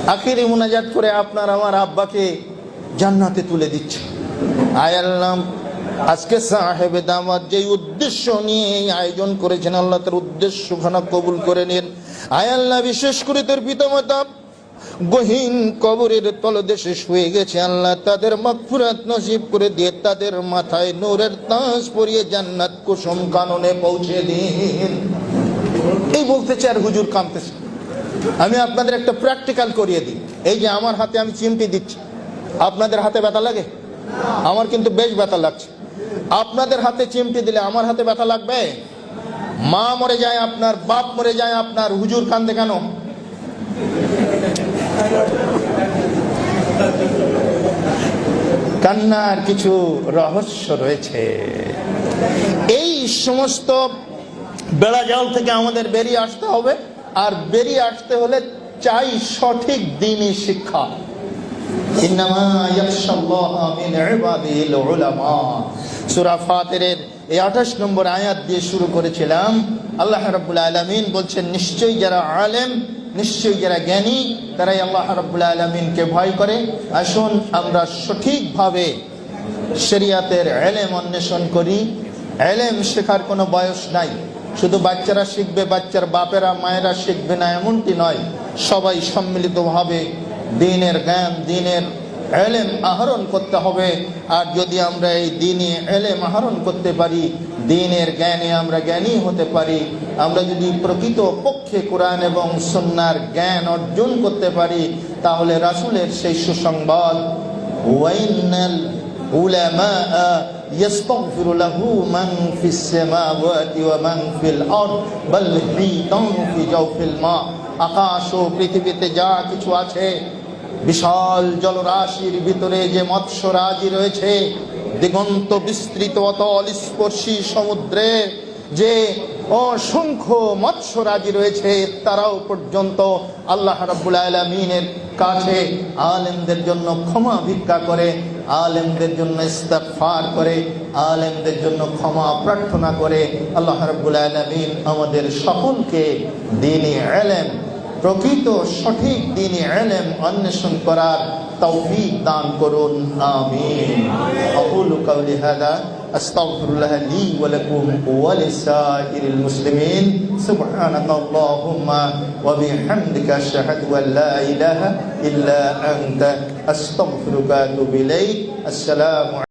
আখিরি মুনাজাত করে আপনার আমার আব্বাকে জান্নাতে তুলে দিচ্ছে। আয় আল্লাহ, আজকে সাহেবে দামাত যেই উদ্দেশ্য নিয়ে এই আয়োজন করেছেন, আল্লাহ তার উদ্দেশ্য খানা কবুল করে নিন। আয় আল্লাহ, বিশেষ করে তোর পিতামাতা গহীন কবরের তলদেশে শুয়ে গেছে, আল্লাহ তাদের মাগফিরাত নসিব করে দিয়ে তাদের মাথায় নূরের তাজ পরিয়ে জান্নাত কুসুম কাননে পৌঁছে দিন। এই বলতেছে আর হুজুর কাঁদতেছে। আমি আপনাদের একটা প্র্যাকটিক্যাল করিয়ে দিই। এই যে আমার হাতে আমি চিমটি দিচ্ছি, আপনাদের হাতে ব্যথা লাগে? আমার কিন্তু বেশ ব্যথা লাগছে। আপনাদের হাতে চিমটি দিলে আমার হাতে ব্যথা লাগবে? মা মরে যায় আপনার, বাপ মরে যায় আপনার, হুজুর কান্দে কেন? কান্নার কিছু রহস্য রয়েছে। এই সমস্ত বেড়াজাল থেকে আমাদের বেরিয়ে আসতে হবে। আর বেরিয়ে আসতে হলে চাই সঠিক দ্বীনি শিক্ষা। ইন্নামা ইয়াখশাল্লাহা মিন ইবাদিল উলামা। সূরা ফাতিরের এই 28 নম্বর আয়াত দিয়ে শুরু করেছিলাম। আল্লাহ রাব্বুল আলামিন বলছেন, নিশ্চয়ই যারা আলেম, নিশ্চয়ই যারা জ্ঞানী, তারাই আল্লাহ রাব্বুল আলামিনকে ভয় করে। আসুন আমরা সঠিকভাবে শরিয়াতের ইলম অন্বেষণ করি। ইলম শেখার কোনো বয়স নাই। শুধু বাচ্চারা শিখবে, বাচ্চার বাপেরা মায়েরা শিখবে না এমনটি নয়। সবাই সম্মিলিতভাবে দ্বীনের জ্ঞান, দ্বীনের ইলম আহরণ করতে হবে। আর যদি আমরা এই দ্বীনি ইলম আহরণ করতে পারি, দ্বীনের জ্ঞানে আমরা জ্ঞানী হতে পারি, আমরা যদি প্রকৃত পক্ষে কোরআন এবং সুন্নাহর জ্ঞান অর্জন করতে পারি, তাহলে রাসূলের সেই সুসংবাদ ওয়াইনাল উলামা ইয়াস্তাগফিরু লাহু মান ফিস সামাওয়াতি ওয়া মান ফিল আরদ বাল হিতান ফি জাওফিল মা। আকাশ ও পৃথিবীতে যা কিছু আছে, বিশাল জলরাশির ভিতরে যে মৎস্যরাজি রয়েছে, দিগন্ত বিস্তৃত অতল স্পর্শী সমুদ্রে যে অসংখ্য মৎস্যরাজি রয়েছে, তারাও পর্যন্ত আল্লাহ রাব্বুল আলামিনের কাছে আলেমদের জন্য ক্ষমা ভিক্ষা করে, আলেমদের জন্য ইস্তিগফার করে, আলেমদের জন্য ক্ষমা প্রার্থনা করে। আল্লাহ রাব্বুল আলামিন আমাদের সকলকে দ্বীনি ইলম, প্রকৃত সঠিক দ্বীনি ইলম অন্বেষণ করার তৌফিক দান করুন। আমিন। আকুলু কাওলি হাযা আস্তাগফিরুল্লাহ লি ওয়া লাকুম ওয়া লিসাইরিল মুসলিমিন। সুবহানাকাল্লাহুম্মা ওয়া বিহামদিকা আশহাদু আল লা ইলাহা ইল্লা আনতা আস্তাগফিরুকা ওয়া আতুবু ইলাইক। আসসালামু